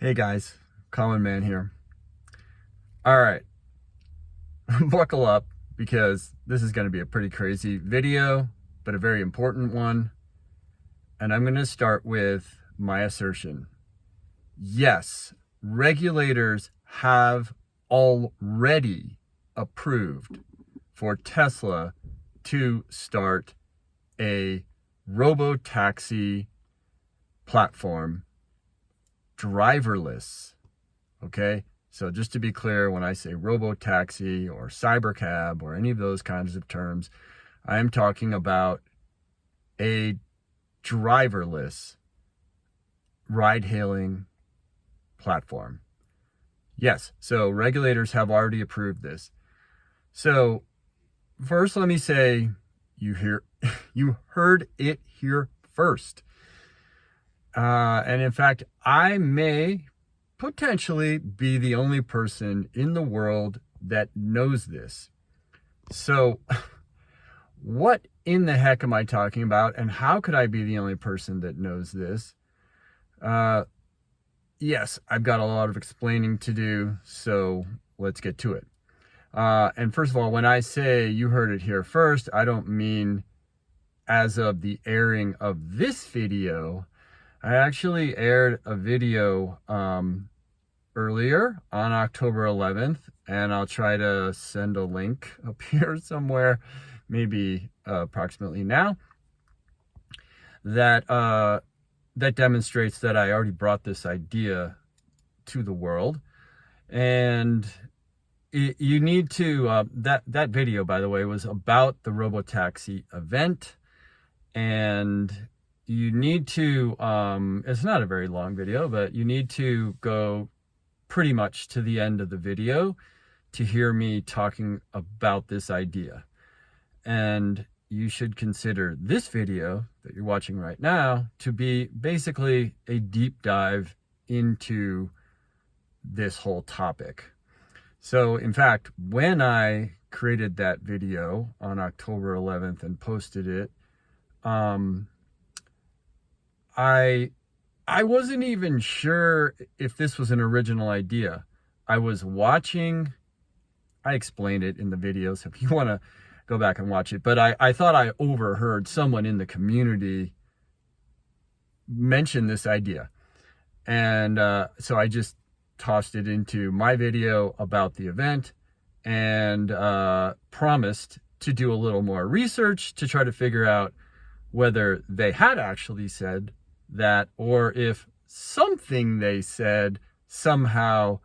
Hey guys, Common Man here. All right, buckle up because this is going to be a pretty crazy video, but a very important one. And I'm going to start with my assertion. Yes, regulators have already approved for Tesla to start a Robo taxi platform, driverless. Okay, so just to be clear, when I say robo taxi or cybercab or any of those kinds of terms, I am talking about a driverless ride-hailing platform. Yes, so regulators have already approved this. So first, let me say you heard it here first. And in fact, I may potentially be the only person in the world that knows this. So what in the heck am I talking about? And how could I be the only person that knows this? Yes, I've got a lot of explaining to do, so let's get to it. And first of all, when I say you heard it here first, I don't mean as of the airing of this video. I actually aired a video earlier on October 11th, and I'll try to send a link up here somewhere, maybe approximately now, that demonstrates that I already brought this idea to the world. And you need to, that video, by the way, was about the Robotaxi event, and you need to, it's not a very long video, but you need to go pretty much to the end of the video to hear me talking about this idea. And you should consider this video that you're watching right now to be basically a deep dive into this whole topic. So in fact, when I created that video on October 11th and posted it, I wasn't even sure if this was an original idea. I was watching, I explained it in the video, so if you want to go back and watch it, but I thought I overheard someone in the community mention this idea. And so I just tossed it into my video about the event and promised to do a little more research to try to figure out whether they had actually said that, or if something they said somehow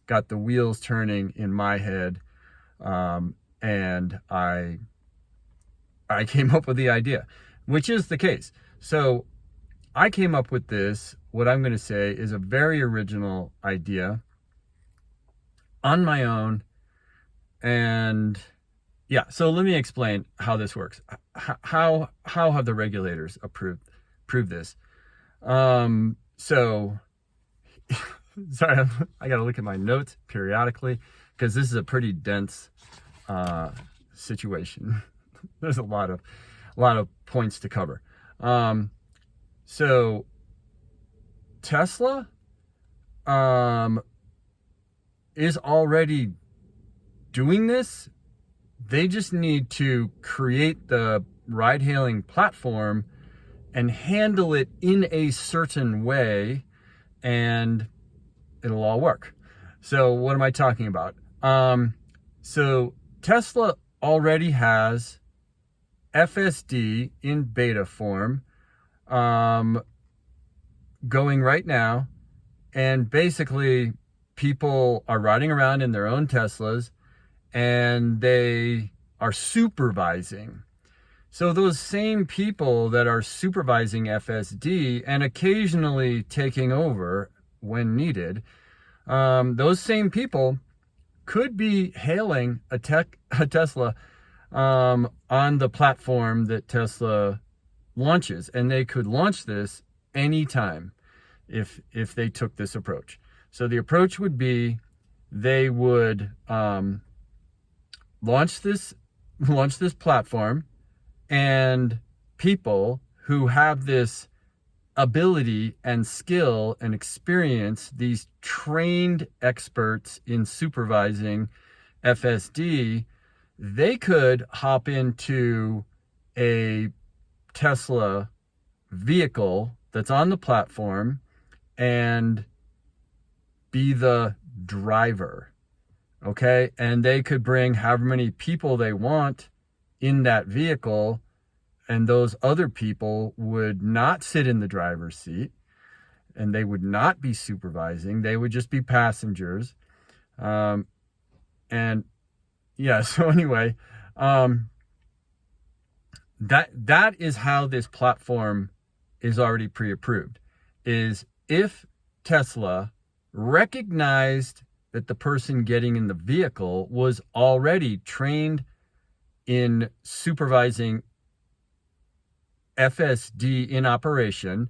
got the wheels turning in my head, and I came up with the idea, which is the case. So I came up with this, what I'm going to say is a very original idea on my own. And yeah, so let me explain how this works. How have the regulators approved this? So sorry, I got to look at my notes periodically because this is a pretty dense situation. There's a lot of points to cover. So Tesla is already doing this. They just need to create the ride-hailing platform and handle it in a certain way, and it'll all work. So what am I talking about? So Tesla already has FSD in beta form going right now, and basically people are riding around in their own Teslas and they are supervising. So those same people that are supervising FSD and occasionally taking over when needed, those same people could be hailing a Tesla on the platform that Tesla launches, and they could launch this anytime if they took this approach. So the approach would be they would launch this platform, and people who have this ability and skill and experience, these trained experts in supervising FSD, they could hop into a Tesla vehicle that's on the platform and be the driver. Okay. And they could bring however many people they want in that vehicle. And those other people would not sit in the driver's seat and they would not be supervising. They would just be passengers. And yeah, so anyway, that is how this platform is already pre-approved, is if Tesla recognized that the person getting in the vehicle was already trained in supervising FSD in operation,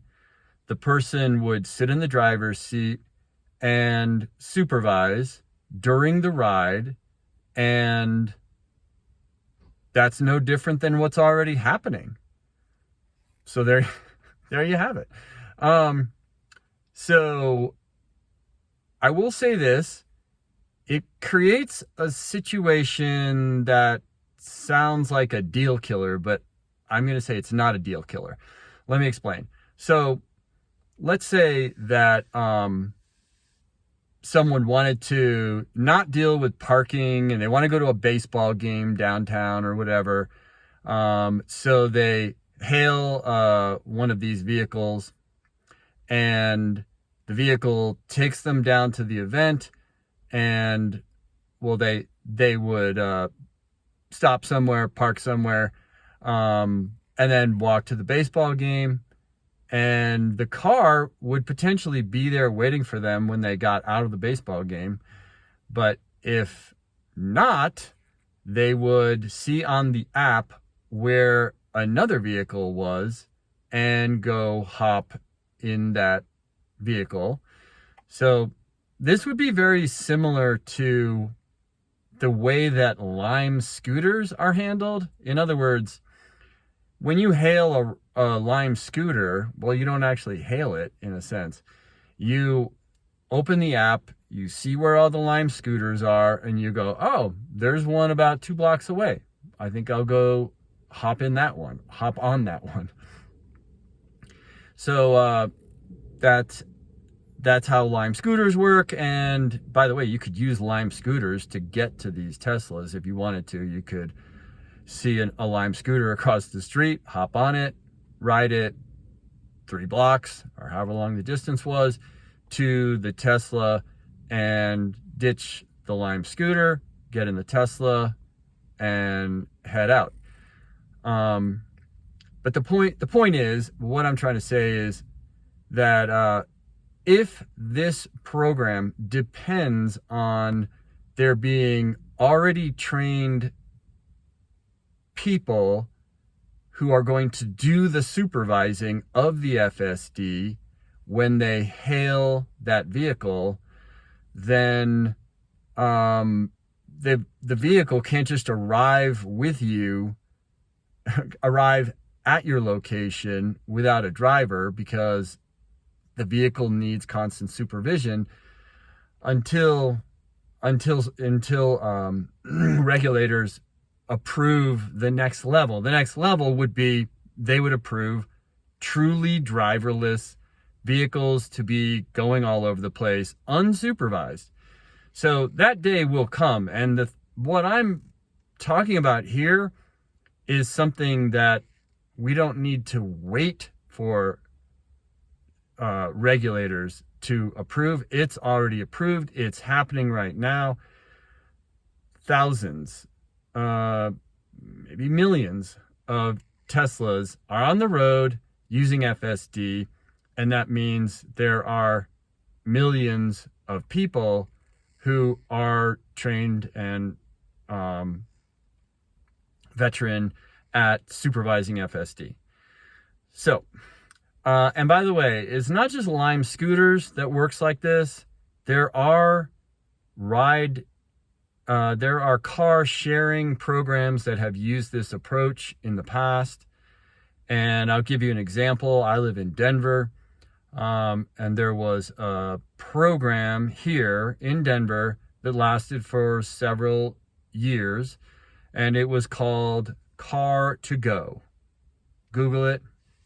the person would sit in the driver's seat and supervise during the ride, and that's no different than what's already happening. So there you have it. So I will say this, it creates a situation that sounds like a deal killer, but I'm going to say it's not a deal killer. Let me explain. So let's say that someone wanted to not deal with parking and they want to go to a baseball game downtown or whatever. So they hail one of these vehicles, and the vehicle takes them down to the event, and well, they would stop somewhere, park somewhere, and then walk to the baseball game. And the car would potentially be there waiting for them when they got out of the baseball game. But if not, they would see on the app where another vehicle was and go hop in that vehicle. So this would be very similar to the way that Lime scooters are handled. In other words, when you hail a Lime scooter, well, you don't actually hail it in a sense. You open the app, you see where all the Lime scooters are, and you go, oh, there's one about 2 blocks away. I think I'll go hop on that one. So that's how Lime scooters work. And by the way, you could use Lime scooters to get to these Teslas if you wanted to. You could see a Lime scooter across the street, hop on it, ride it 3 blocks or however long the distance was to the Tesla, and ditch the Lime scooter, get in the Tesla, and head out. But the point is, what I'm trying to say is that if this program depends on there being already trained people who are going to do the supervising of the FSD when they hail that vehicle, then the vehicle can't just arrive at your location without a driver, because the vehicle needs constant supervision until regulators approve the next level. The next level would be they would approve truly driverless vehicles to be going all over the place, unsupervised. So that day will come. And what I'm talking about here is something that we don't need to wait for regulators to approve. It's already approved. It's happening right now. Thousands, maybe millions of Teslas are on the road using FSD, and that means there are millions of people who are trained and veteran at supervising FSD. So, and by the way, it's not just Lime scooters that works like this. There are car sharing programs that have used this approach in the past. And I'll give you an example. I live in Denver. And there was a program here in Denver that lasted for several years, and it was called Car to Go. Google it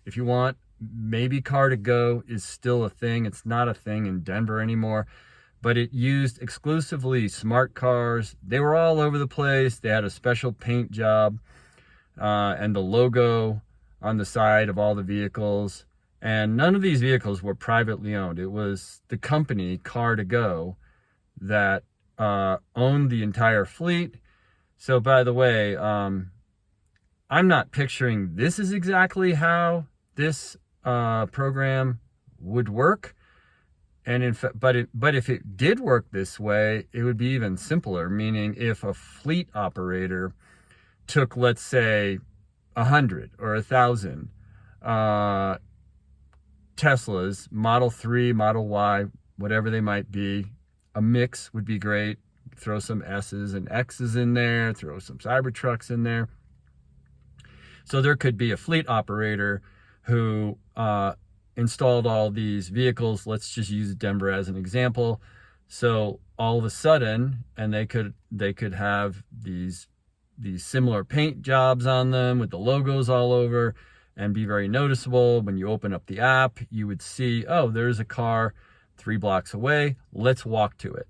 if you want. Maybe Car to Go is still a thing. It's not a thing in Denver anymore, but it used exclusively smart cars. They were all over the place. They had a special paint job and the logo on the side of all the vehicles. And none of these vehicles were privately owned. It was the company Car to Go that owned the entire fleet. So by the way, I'm not picturing this is exactly how this program would work. And in fact, but if it did work this way, it would be even simpler. Meaning, if a fleet operator took, let's say, 100 or 1,000 Teslas, Model 3, Model Y, whatever they might be, a mix would be great. Throw some S's and X's in there, throw some Cybertrucks in there. So there could be a fleet operator who installed all these vehicles. Let's just use Denver as an example. So all of a sudden, and they could have these similar paint jobs on them with the logos all over and be very noticeable. When you open up the app, you would see, oh, there's a car 3 blocks away. Let's walk to it.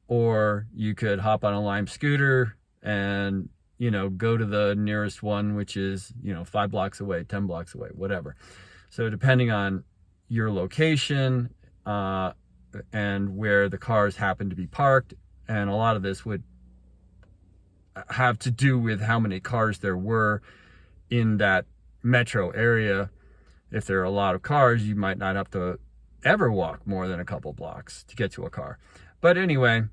Or you could hop on a Lime scooter and, go to the nearest one, which is, 5 blocks away, 10 blocks away, whatever. So depending on your location and where the cars happen to be parked, and a lot of this would have to do with how many cars there were in that metro area. If there are a lot of cars, you might not have to ever walk more than a couple blocks to get to a car. But anyway,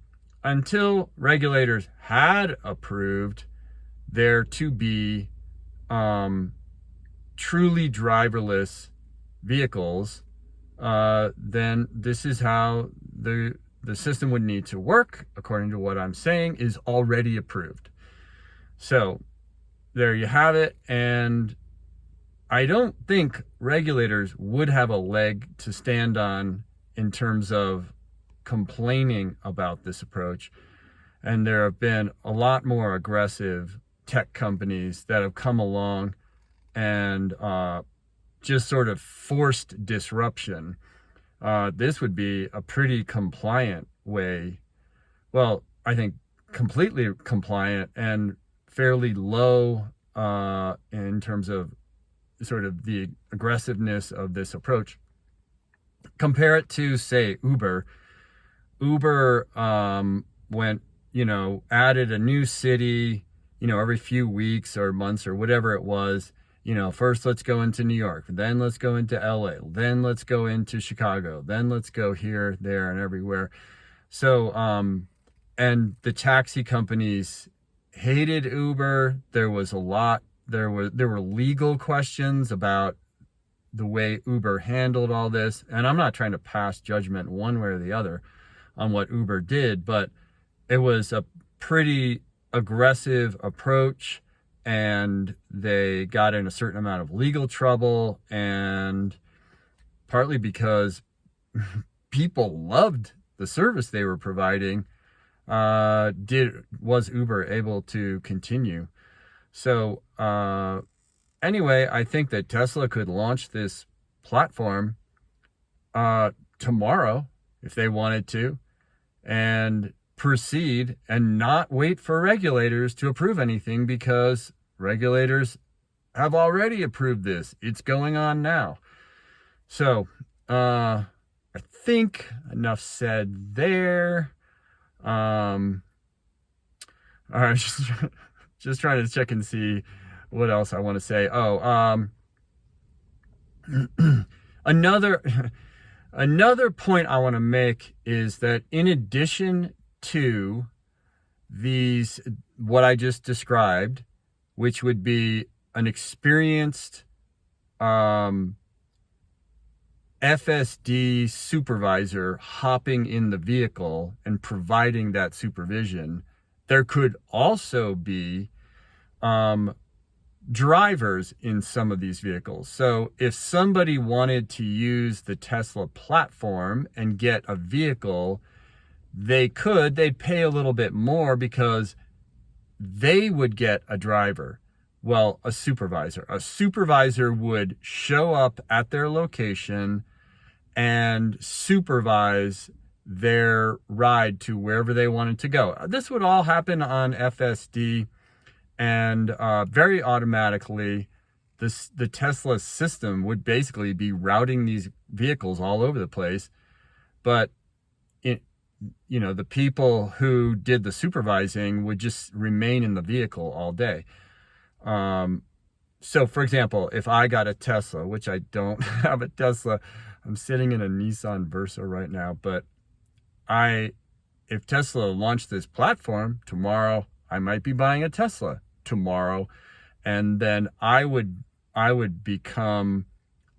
until regulators had approved there to be truly driverless vehicles, then this is how the system would need to work, according to what I'm saying, is already approved. So there you have it. And I don't think regulators would have a leg to stand on in terms of complaining about this approach. And there have been a lot more aggressive tech companies that have come along and just sort of forced disruption. This would be a pretty compliant way. Well, I think completely compliant and fairly low in terms of sort of the aggressiveness of this approach. Compare it to, say, Uber. Uber went, added a new city, every few weeks or months or whatever it was. First let's go into New York, then let's go into LA, then let's go into Chicago, then let's go here, there, and everywhere. So, and the taxi companies hated Uber. There were legal questions about the way Uber handled all this. And I'm not trying to pass judgment one way or the other on what Uber did, but it was a pretty aggressive approach, and they got in a certain amount of legal trouble, and partly because people loved the service they were providing, was Uber able to continue. So anyway, I think that Tesla could launch this platform tomorrow if they wanted to, and proceed and not wait for regulators to approve anything, because regulators have already approved this. It's going on now. So I think enough said there. All right, just trying to check and see what else I want to say. Another point I want to make is that in addition to these, what I just described, which would be an experienced FSD supervisor hopping in the vehicle and providing that supervision, there could also be drivers in some of these vehicles. So if somebody wanted to use the Tesla platform and get a vehicle, they'd pay a little bit more because they would get a driver. Well, a supervisor. A supervisor would show up at their location and supervise their ride to wherever they wanted to go. This would all happen on FSD, and very automatically, the Tesla system would basically be routing these vehicles all over the place. But the people who did the supervising would just remain in the vehicle all day. So for example, if I got a Tesla, which I don't have a Tesla, I'm sitting in a Nissan Versa right now, but if Tesla launched this platform tomorrow, I might be buying a Tesla tomorrow, and then I would become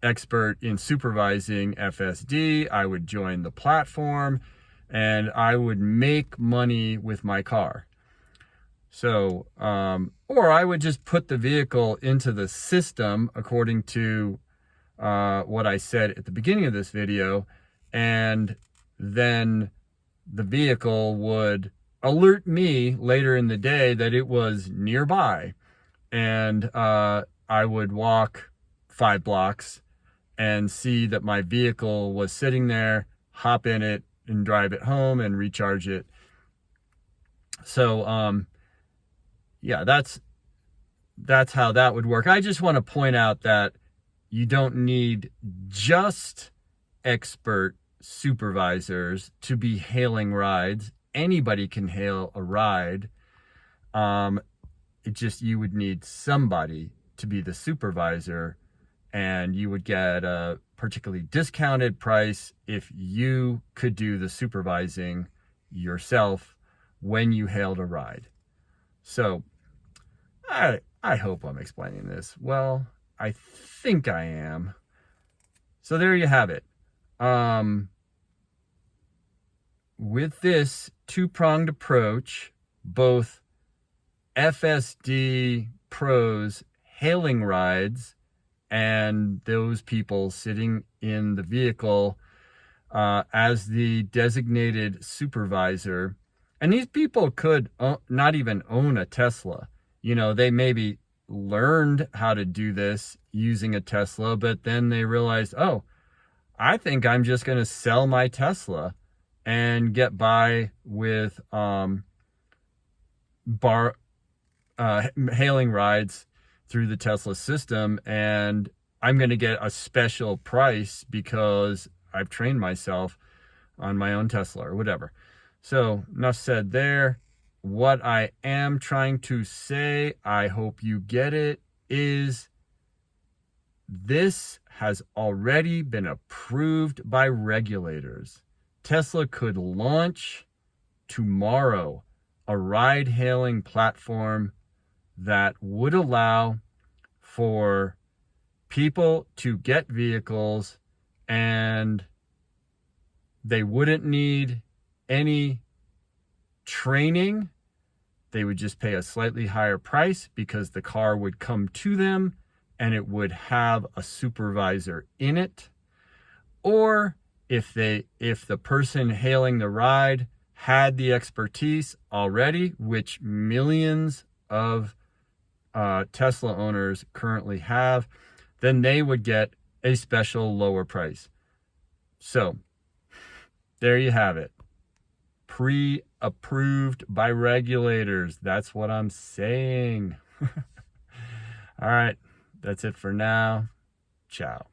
expert in supervising FSD. I would join the platform, and I would make money with my car. So, or I would just put the vehicle into the system according to what I said at the beginning of this video, and then the vehicle would alert me later in the day that it was nearby, and I would walk 5 blocks and see that my vehicle was sitting there, hop in it and drive it home and recharge it. So yeah, that's how that would work. I just want to point out that you don't need just expert supervisors to be hailing rides. Anybody can hail a ride. You would need somebody to be the supervisor, and you would get a particularly discounted price if you could do the supervising yourself when you hailed a ride. So I hope I'm explaining this well. I think I am. So there you have it. With this two-pronged approach, both FSD pros hailing rides and those people sitting in the vehicle as the designated supervisor. And these people could not even own a Tesla. They maybe learned how to do this using a Tesla, but then they realized, oh, I think I'm just going to sell my Tesla and get by with hailing rides through the Tesla system, and I'm going to get a special price because I've trained myself on my own Tesla or whatever. So enough said there. What I am trying to say, I hope you get it, is this has already been approved by regulators. Tesla could launch tomorrow a ride-hailing platform that would allow for people to get vehicles, and they wouldn't need any training. They would just pay a slightly higher price because the car would come to them and it would have a supervisor in it. Or if the person hailing the ride had the expertise already, which millions of Tesla owners currently have, then they would get a special lower price. So there you have it. Pre-approved by regulators. That's what I'm saying. All right. That's it for now. Ciao.